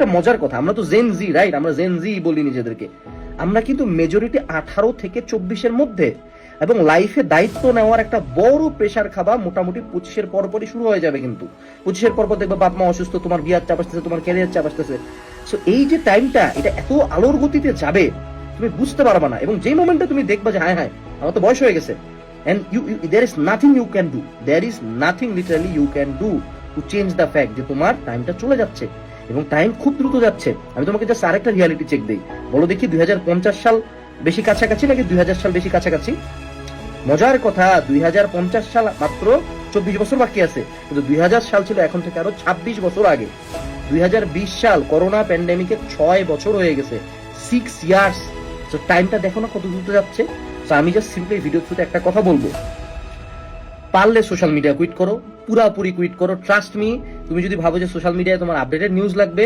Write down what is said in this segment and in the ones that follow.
একটা মজার কথা, আমরা তো জেন জি, রাইট? আমরা জেন জি বলি নিজেদেরকে। আমরা কিন্তু মেজরিটি 18 থেকে 24-এর মধ্যে, এবং লাইফে দায়িত্ব নেওয়ার একটা বড় প্রেশার খাবা মোটামুটি 25-এর পরপরই শুরু হয়ে যাবে। কিন্তু 25-এর পরপর দেখবে বাপ মা অসুস্থ, তোমার বিয়ার চাপ আসতেছে, তোমার ক্যারিয়ার চাপ আসতেছে। সো এই যে টাইমটা, এটা এত আলোর গতিতে যাবে তুমি বুঝতে পারবা না। এবং যেই মোমেন্টে তুমি দেখবা যে হ্যাঁ হ্যাঁ আমার তো বয়স হয়ে গেছে, and there is nothing you can do, there is nothing literally you can do to change the fact যে তোমার টাইমটা চলে যাচ্ছে এবং টাইম খুব দ্রুত যাচ্ছে। আমি তোমাকে জাস্ট আরেকটা রিয়ালিটি চেক দেই, বলো দেখি 2050 সাল বেশি কাছাকাছি নাকি 2000 সাল বেশি কাছাকাছি? মজার কথা, 2050 সাল মাত্র 24 বছর বাকি আছে, কিন্তু 2000 সাল ছিল এখন থেকে আরো 26 বছর আগে। 2020 সাল করোনা প্যান্ডেমিকে 6 বছর হয়ে গেছে, 6 ইয়ার্স। তো টাইমটা দেখো না কত দ্রুত যাচ্ছে। তো আমি জাস্ট সিম্পলি ভিডিও থ্রুতে একটা কথা বলবো, পারলে সোশ্যাল মিডিয়া কুইট করো, পুরাপুরি কুইট করো। ট্রাস্ট মি, তুমি যদি ভাবো যে সোশ্যাল মিডিয়ায় তোমার আপডেটেড নিউজ লাগবে,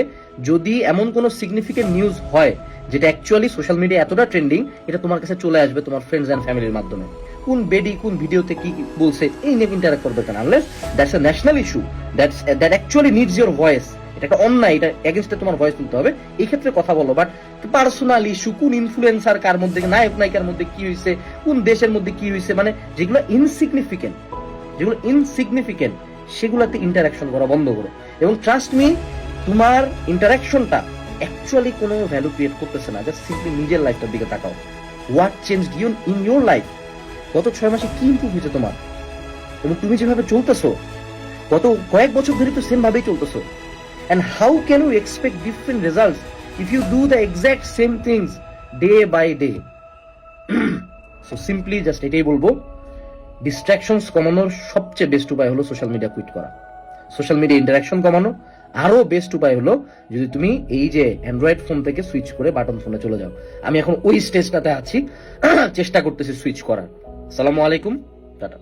যদি এমন কোনো সিগনিফিকেন্ট নিউজ হয় যেটা অ্যাকচুয়ালি সোশ্যাল মিডিয়া এতটা ট্রেন্ডিং, এটা তোমার কাছে চলে আসবে তোমার ফ্রেন্ডস এন্ড ফ্যামিলির মাধ্যমে। কোন বেডি কোন ভিডিওতে কি বলছে এই নিয়ে ইন্টারাক্ট করবে কেন? Unless that's a national issue, that actually needs your voice. এটা একটা অন্যায়, এটা এগেইনস্টে তোমার ভয়েস তুলতে হবে, এই ক্ষেত্রে কথা বলো। বাট পার্সোনাল ইস্যু, কোন ইনফ্লুয়েন্সার কার মধ্যে, নায়ক নায়িকার মধ্যে কি হয়েছে, কোন দেশের মধ্যে কি হয়েছে, মানে যেগুলো ইনসিগনিফিকেন্ট, সেগুলোতে ইন্টারাকশন করা বন্ধ করো। এবং ট্রাস্ট মি, তোমার ইন্টারাকশনটা অ্যাকচুয়ালি কোনো ভ্যালু ক্রিয়েট করতেছে না। জাস্ট সিম্পলি নিজের লাইফটার দিকে তাকাও। What changed you in your life? গত 6 মাসে কি ইমপ্রুভ হয়েছে তোমার? এবং তুমি যেভাবে চলতেছো গত কয়েক বছর ধরে তো সেম ভাবেই চলতেছো। And how can you expect different results if you do the exact same things day by day? So simply just এটাই বলবো, ডিস্ট্রাকশনস কমানোর সবচেয়ে বেস্ট উপায় হলো সোশ্যাল মিডিয়া কুইট করা। সোশ্যাল মিডিয়া ইন্টারাকশন কমানো আরো বেস্ট উপায় হলো যদি তুমি এই যে অ্যান্ড্রয়েড ফোন থেকে সুইচ করে বাটন ফোনে চলে যাও। আমি এখন ওই স্টেজটাতে আছি, চেষ্টা করতেছি সুইচ করার। আসসালামু আলাইকুম, টাটা।